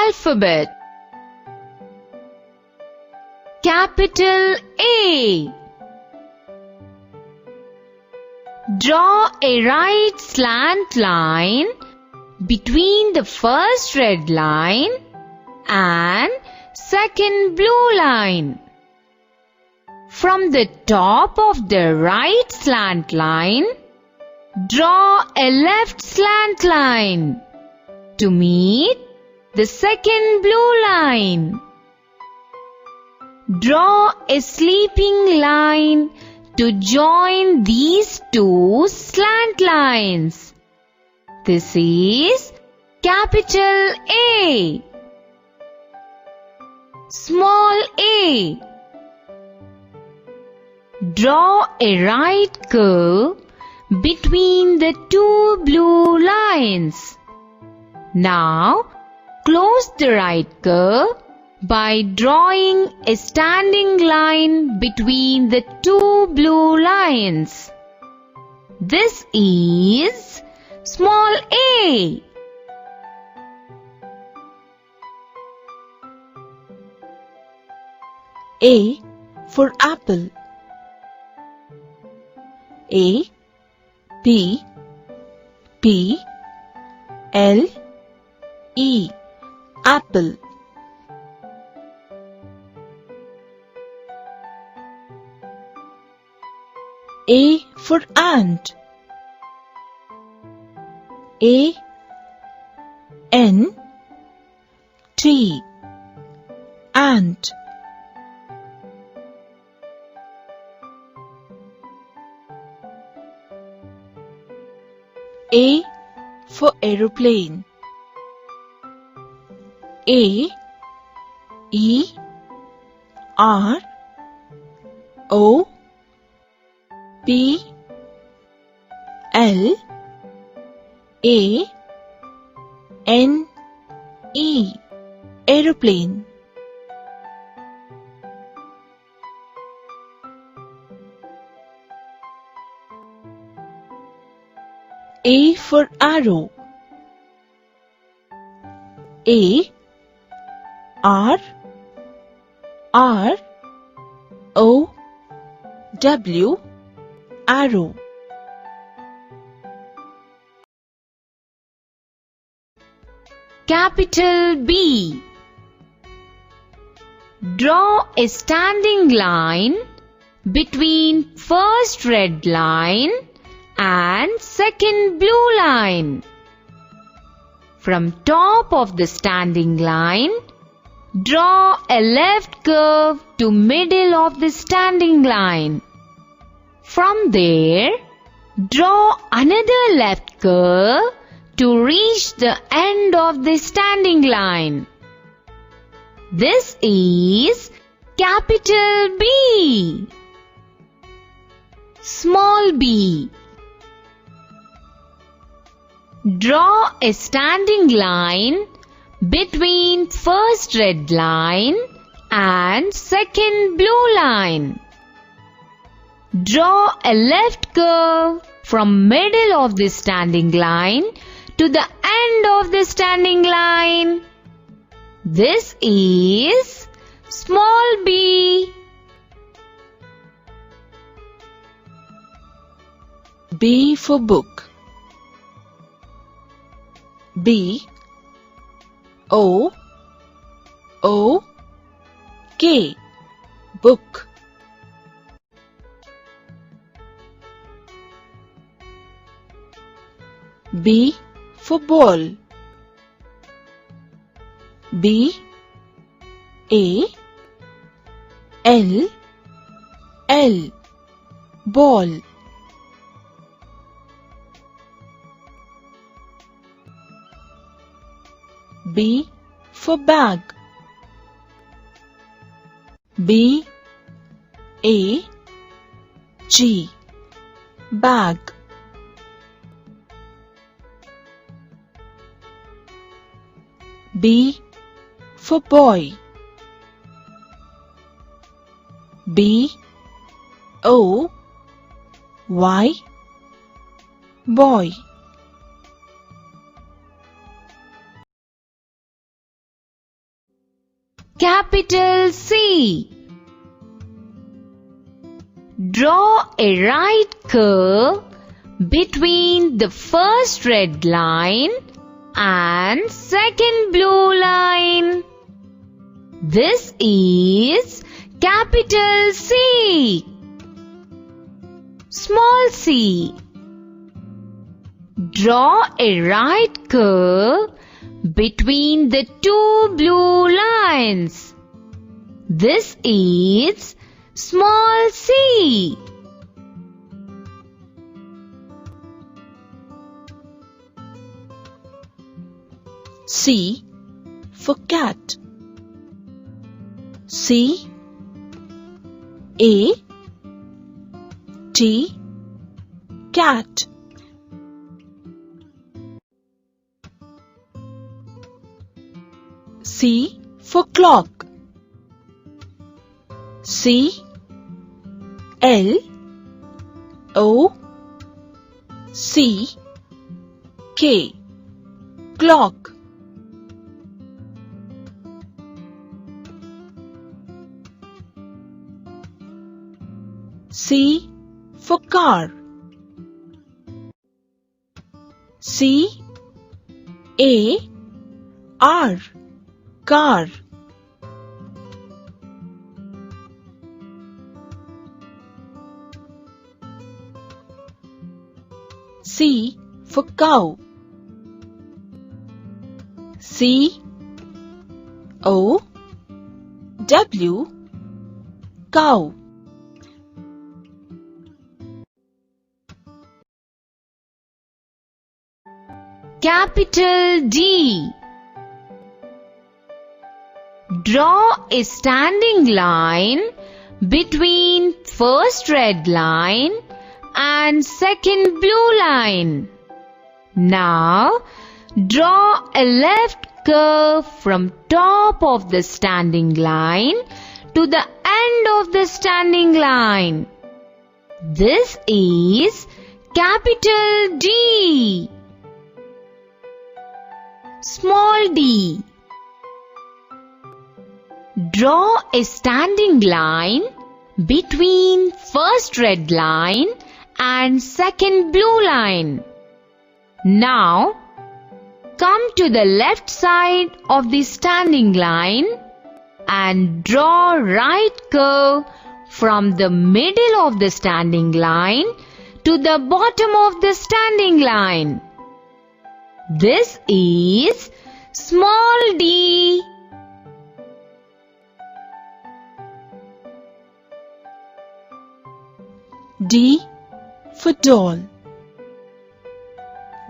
alphabet. Capital A. Draw a right slant line between the first red line and second blue line. From the top of the right slant line, draw a left slant line to meet the second blue line. Draw a sleeping line to join these two slant lines. This is capital A. Small a. Draw a right curve between the two blue lines. Now, close the right curve by drawing a standing line between the two blue lines. This is small a. A for apple. A, B, P, L, E, apple. A for ant. A, N, T, ant. A for aeroplane. A, E, R, O, P, L, A, N, E, aeroplane. A for arrow. A, R, R, O, W, arrow. Capital B. Draw a standing line between first red line and second blue line. From top of the standing line, draw a left curve to middle of the standing line. From there, draw another left curve to reach the end of the standing line. This is capital B. Small b. Draw a standing line between first red line and second blue line. Draw a left curve from middle of the standing line to the end of the standing line. This is small b. B for book. B, O, O, K, book. B for ball. B, A, L, L, ball. B for bag. B, A, G, bag. B for boy. B, O, Y, boy. capital C. Draw a right curve between the first red line and second blue line. This is capital C. Small c. Draw a right curve between the two blue lines. This is small c. C for cat. C A T cat. C for clock. C L O C K clock. C for car. C A R car. C for cow. C O W cow. Capital D. Draw a standing line between first red line and second blue line. Now, draw a left curve from top of the standing line to the end of the standing line. This is capital D. Small d. Draw a standing line between first red line and second blue line. Now, come to the left side of the standing line and draw right curve from the middle of the standing line to the bottom of the standing line. This is small d. D for doll.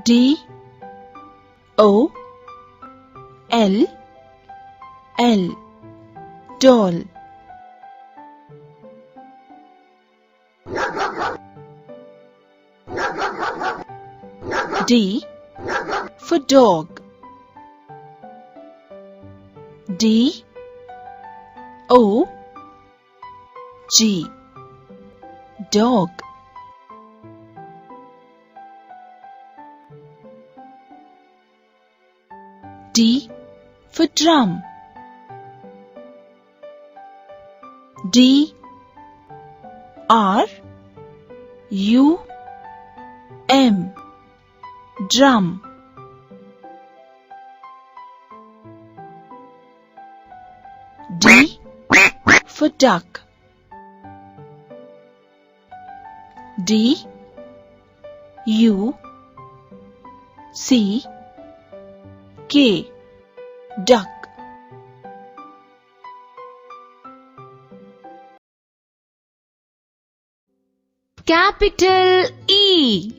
D O L L doll. D for dog. D O G dog. D for drum. D R U M drum. D for duck. D U C K duck. Capital E.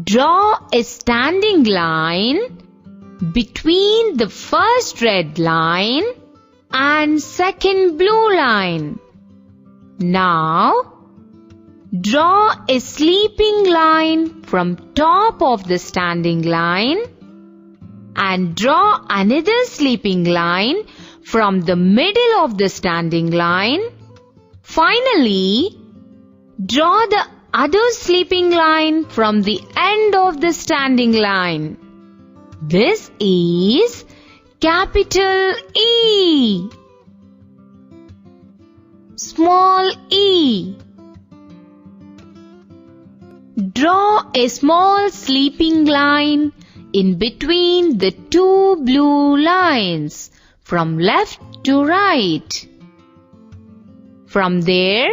Draw a standing line between the first red line and second blue line. Now, draw a sleeping line from top of the standing line and draw another sleeping line from the middle of the standing line. Finally, draw the other sleeping line from the end of the standing line. This is Capital E. Small e. Draw a small sleeping line in between the two blue lines from left to right. From there,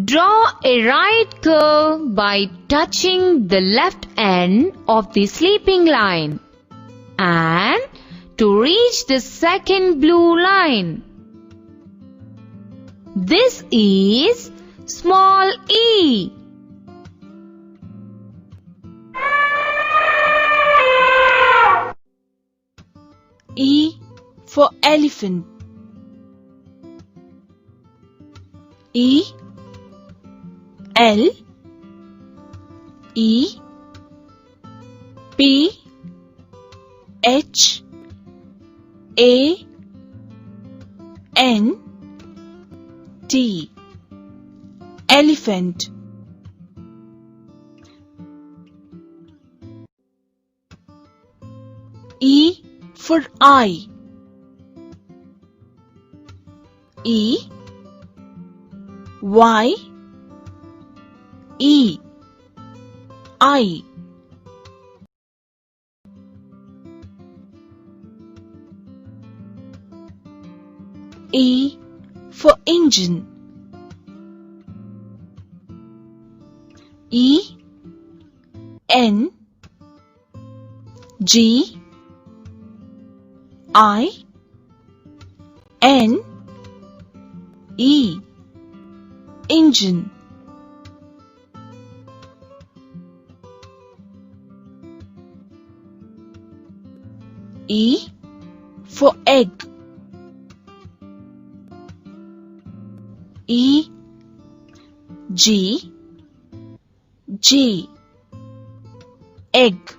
draw a right curve by touching the left end of the sleeping line and to reach the second blue line. This is small e. E for elephant. E L E P H A N T. Elephant. E for eye. E Y E eye. E for engine. E N G I N E. Engine. E for egg. E G G egg.